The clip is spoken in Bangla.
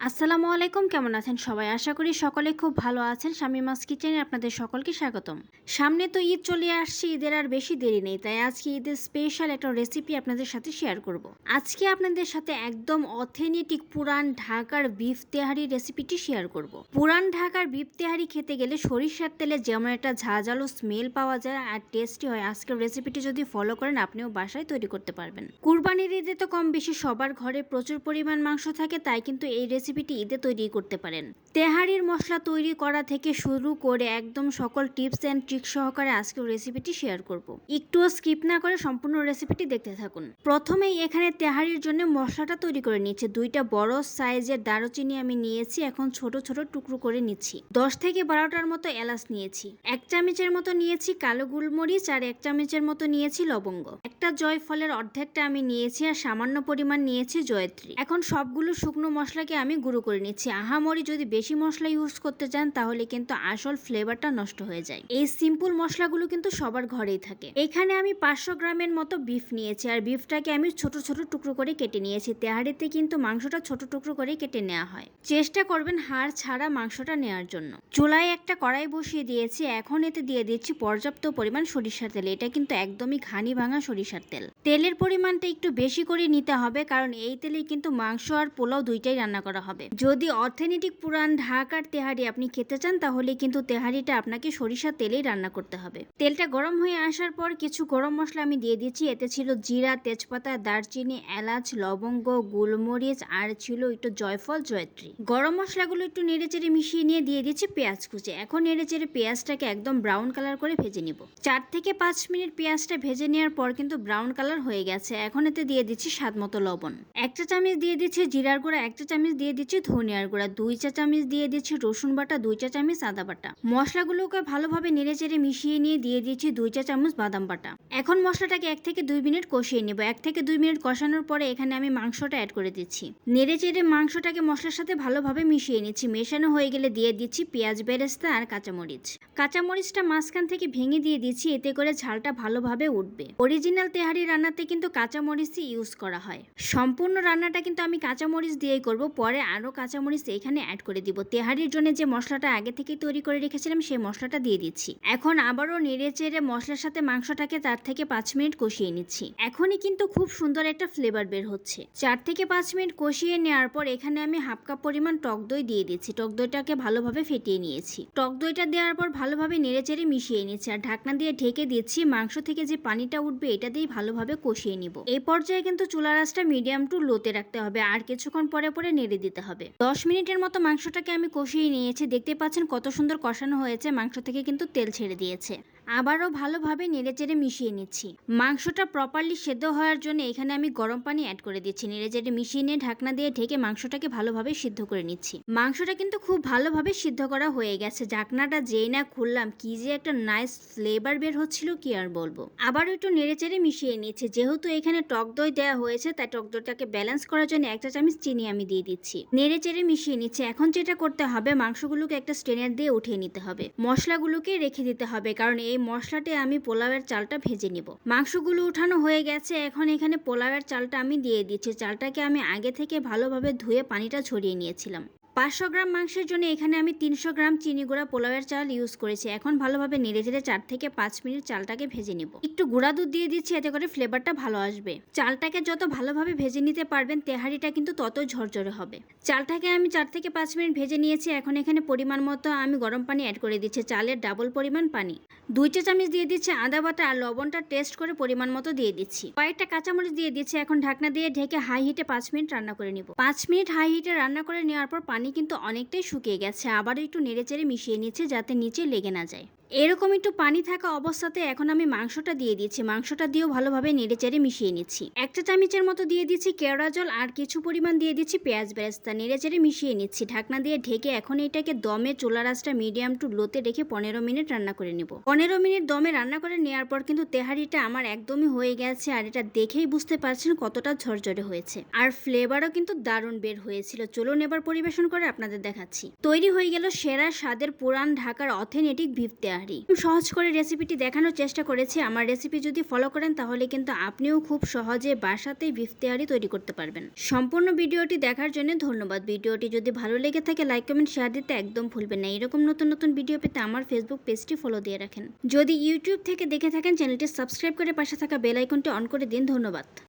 আসসালামু আলাইকুম, কেমন আছেন সবাই? আশা করি সকলে খুব ভালো আছেন। শামীমাস কিচেনে আপনাদের সকলকে স্বাগতম। সামনে তো ঈদ চলে আসছে, ঈদের আর বেশি দেরি নেই, তাই আজকে ঈদের স্পেশাল একটা রেসিপি আপনাদের সাথে শেয়ার করব। আজকে আপনাদের সাথে একদম অথেন্টিক পুরান ঢাকার বিফ তেহারি রেসিপিটি শেয়ার করব। পুরান ঢাকার বিফ তেহারি খেতে গেলে সরিষার তেলে যেমন একটা ঝাঁঝালো স্মেল পাওয়া যায় আর টেস্টি হয়, আজকের রেসিপিটি যদি ফলো করেন আপনিও বাসায় তৈরি করতে পারবেন। কুরবানির ঈদে তো কম বেশি সবার ঘরে প্রচুর পরিমাণ মাংস থাকে, তাই কিন্তু এই রেসিপিটি ঈদে তৈরি করতে পারেন। তেহারির মশলা তৈরি করা থেকে শুরু করে একদম সকল টিপস অ্যান্ড ট্রিক সহকারে আজকের রেসিপিটি শেয়ার করব। একটুও স্কিপ না করে সম্পূর্ণ রেসিপিটি দেখতে থাকুন। প্রথমেই এখানে তেহারির জন্য মশলাটা তৈরি করে নিচ্ছি। 2টা বড় সাইজের দারুচিনি আমি নিয়েছি, এখন ছোট ছোট টুকরো করে নিচ্ছি। 10 থেকে 12টার মতো এলাচ নিয়েছি, 1 চামচের মতো নিয়েছি কালো গোলমরিচ আর 1 চামচের মতো নিয়েছি লবঙ্গ। একটা জয়ফলের অর্ধেকটা আমি নিয়েছি আর সামান্য পরিমাণ নিয়েছি জয়ত্রী। এখন সবগুলো শুকনো মশলাকে আমি গুঁড়ো করে নিচ্ছি। আহামরি যদি বেশি মশলা ইউজ করতে চান তাহলে কিন্তু আসল ফ্লেভারটা নষ্ট হয়ে যায়। এই সিম্পল মশলাগুলো কিন্তু সবার ঘরেই থাকে। এখানে আমি 500 গ্রামের মতো বিফ নিয়েছি আর বিফটাকে আমি ছোট ছোট টুকরো করে কেটে নিয়েছি। তেহারিতে কিন্তু মাংসটা ছোট টুকরো করে কেটে নেওয়া হয়। চেষ্টা করবেন হাড় ছাড়া মাংসটা নেওয়ার জন্য। চুলায় একটা কড়াই বসিয়ে দিয়েছি, এখন এতে দিয়ে দিচ্ছি পর্যাপ্ত পরিমাণ সরিষার তেল। এটা কিন্তু একদমই ঘানি ভাঙা সরিষার তেল। তেলের পরিমাণটা একটু বেশি করে নিতে হবে, কারণ এই তেলেই কিন্তু মাংস আর পোলাও দুইটাই রান্না করা হবে। যদি অথেন্টিক পুরান ঢাকার তেহারি আপনি খেতে চান তাহলে কিন্তু তেহারিটা আপনাকে সরিষার তেলেই রান্না করতে হবে। তেলটা গরম হয়ে আসার পর কিছু গরম মশলা আমি দিয়ে দিচ্ছি। এতে ছিল জিরা, তেজপাতা, দারচিনি, এলাচ, লবঙ্গ, গোলমরিচ আর ছিল একটু জয়ফল, জয়ত্রী। গরম মশলাগুলো একটু নেড়েচেড়ে মিশিয়ে নিয়ে দিয়ে দিচ্ছি পেঁয়াজ কুচি। এখন নেড়েচেড়ে পেঁয়াজটাকে একদম ব্রাউন কালার করে ভেজে নিব। 4 থেকে 5 মিনিট পেঁয়াজটা ভেজে নেওয়ার পর কিন্তু ব্রাউন কালার হয়ে গেছে। এখন এতে দিয়ে দিচ্ছি স্বাদ মতো লবণ, 1 চা চামচ দিয়ে দিচ্ছি জিরার গুঁড়া, 1 চা চামচ দিয়ে দিচ্ছি ধনিয়ার গুঁড়া, 2 চা চামচ দিয়ে দিচ্ছি রসুন বাটা, 2 চা চামচ আদা বাটা। মশলাগুলোকে ভালোভাবে নেড়েচেড়ে মিশিয়ে নিয়ে দিয়ে দিচ্ছি 2 চা চামচ বাদাম বাটা। এখন মশলাটাকে 1 থেকে 2 মিনিট কষিয়ে নেব। 1 থেকে 2 মিনিট কষানোর পরে এখানে আমি মাংসটা অ্যাড করে দিচ্ছি। নেড়েচেড়ে মাংসটাকে মশলার সাথে ভালোভাবে মিশিয়ে নিচ্ছি। মেশানো হয়ে গেলে দিয়ে দিচ্ছি পেঁয়াজ বেরেস্তা আর কাঁচামরিচ। কাঁচামরিচটা মাঝখান থেকে ভেঙে দিয়ে দিচ্ছি, এতে করে ঝালটা ভালোভাবে উঠবে। অরিজিনাল তেহারি রান্নাতে কিন্তু কাঁচামরিচই ইউজ করা হয়। সম্পূর্ণ রান্নাটা কিন্তু আমি কাঁচামরিচ দিয়েই করব, পরে আরও কাঁচামরিচ এখানে অ্যাড করে দিব। তেহারির জন্য যে মশলাটা আগে থেকেই তৈরি করে রেখেছিলাম সেই মশলাটা দিয়ে দিচ্ছি। এখন আবারও নেড়েচেড়ে মশলার সাথে মাংসটাকে 4 থেকে 5 মিনিট কষিয়ে নিচ্ছি। এখনই কিন্তু খুব সুন্দর একটা ফ্লেভার বের হচ্ছে। 4 থেকে 5 মিনিট কষিয়ে নেওয়ার পর এখানে আমি হাফ কাপ পরিমাণ টক দই দিয়ে দিচ্ছি। টক দইটাকে ভালোভাবে ফেটিয়ে নিয়েছি। টক দইটা দেওয়ার পর ভালোভাবে নেড়েচেড়ে মিশিয়ে নিচ্ছি আর ঢাকনা দিয়ে ঢেকে দিচ্ছি। মাংস থেকে যে পানিটা উঠবে এটা দিয়ে ভালোভাবে কষিয়ে নিব। এই পর্যায়ে কিন্তু চুলার আঁচটা মিডিয়াম টু লোতে রাখতে হবে আর কিছুক্ষণ পরে পরে নেড়ে দিতে হবে। 10 মিনিটের মতো মাংসটাকে আমি কষিয়ে নিয়েছি। দেখতে পাচ্ছেন কত সুন্দর কষানো হয়েছে, মাংস থেকে কিন্তু তেল ছেড়ে দিয়েছে। আবারও ভালোভাবে নেড়েচেড়ে মিশিয়ে নিচ্ছি। মাংসটা প্রপারলি সেদ্ধ হওয়ার জন্য এখানে আমি গরম পানি অ্যাড করে দিচ্ছি। নেড়েচেড়ে মিশিয়ে নিয়ে ঢাকনা দিয়ে ঢেকে মাংসটাকে ভালোভাবে সিদ্ধ করে নিচ্ছি। মাংসটা কিন্তু খুব ভালোভাবে সিদ্ধ করা হয়ে গেছে। ঢাকনাটা যেই না খুললাম কি যে একটা নাইস ফ্লেভার বের হচ্ছিল কি আর বলবো। আবারও একটু নেড়েচেড়ে মিশিয়ে নিচ্ছি। যেহেতু এখানে টক দই দেওয়া হয়েছে তাই টক দইটাকে ব্যালেন্স করার জন্য 1 চা চামচ চিনি আমি দিয়ে দিচ্ছি। নেড়েচেড়ে মিশিয়ে নিচ্ছি। এখন যেটা করতে হবে মাংসগুলোকে একটা স্ট্রেনার দিয়ে উঠিয়ে নিতে হবে। মশলাগুলোকে রেখে দিতে হবে, কারণ এই মশলাতে আমি পোলাওয়ের চালটা ভেজে নিব। মাংসগুলো উঠানো হয়ে গেছে। এখন এখানে পোলাওয়ের চালটা আমি দিয়ে দিচ্ছি। চালটাকে আমি আগে থেকে ভালোভাবে ধুয়ে পানিটা ঝরিয়ে নিয়েছিলাম। 500 গ্রাম মাংসের জন্য এখানে আমি 300 গ্রাম চিনি গুঁড়া পোলাওয়ের চাল ইউজ করেছি। এখন ভালোভাবে নেড়েচেড়ে 4 থেকে 5 মিনিট চালটাকে ভেজে নিব। একটু গুঁড়া দুধ দিয়ে দিচ্ছি, এতে করে ফ্লেভারটা ভালো আসবে। চালটাকে যত ভালোভাবে ভেজে নিতে পারবেন তেহারিটা কিন্তু ততই ঝরঝরে হবে। চালটাকে আমি 4 থেকে 5 মিনিট ভেজে নিয়েছি। এখন এখানে পরিমাণ মতো আমি গরম পানি অ্যাড করে দিচ্ছি, চালের ডাবল পরিমাণ পানি। 2 চা চামচ দিয়ে দিচ্ছি আদা বাটা আর লবণটা টেস্ট করে পরিমাণ মতো দিয়ে দিচ্ছি। কয়েকটা কাঁচামরিচ দিয়ে দিচ্ছি। এখন ঢাকনা দিয়ে ঢেকে হাই হিটে 5 মিনিট রান্না করে নিব। 5 মিনিট হাই হিটে রান্না করে নেওয়ার পর পানি কিন্তু অনেকটাই শুকিয়ে গেছে। আবারও একটু নেড়েচেড়ে মিশিয়ে নিচ্ছে যাতে নিচে লেগে না যায়। এরকম একটু পানি থাকা অবস্থাতে এখন আমি মাংসটা দিয়ে দিচ্ছি। মাংসটা দিয়েও ভালোভাবে নেড়েচেড়ে মিশিয়ে নিচ্ছি। 1 চা চামচের মতো দিয়ে দিচ্ছি কেওড়া জল আর কিছু পরিমাণ দিয়ে দিচ্ছি পেঁয়াজ বেরেস্তা। নেড়েচেড়ে মিশিয়ে নিচ্ছি। ঢাকনা দিয়ে ঢেকে এখন এটাকে দমে চুলার আঁচটা মিডিয়াম টু লোতে রেখে 15 মিনিট রান্না করে নিব। 15 মিনিট দমে রান্না করে নেওয়ার পর কিন্তু তেহারিটা আমার একদমই হয়ে গেছে আর এটা দেখেই বুঝতে পারছেন কতটা ঝরঝরে হয়েছে আর ফ্লেভারও কিন্তু দারুণ বের হয়েছিল। চলুন এবার পরিবেশন করে আপনাদের দেখাচ্ছি। তৈরি হয়ে গেল সেরা স্বাদের পুরান ঢাকার অথেন্টিক বিফ তেহারি। তাহারি। সহজ করে রেসিপিটি দেখানোর চেষ্টা করেছি। আমার রেসিপি যদি ফলো করেন তাহলে কিন্তু আপনিও খুব সহজে বাসাতেই বিফ তেহারি তৈরি করতে পারবেন। সম্পূর্ণ ভিডিওটি দেখার জন্য ধন্যবাদ। ভিডিওটি যদি ভালো লেগে থাকে লাইক কমেন্ট শেয়ার দিতে একদম ভুলবেন না। এরকম নতুন নতুন ভিডিও পেতে আমার ফেসবুক পেজটি ফলো দিয়ে রাখেন। যদি ইউটিউব থেকে দেখে থাকেন চ্যানেলটি সাবস্ক্রাইব করে পাশে থাকা বেল আইকনটি অন করে দিন। ধন্যবাদ।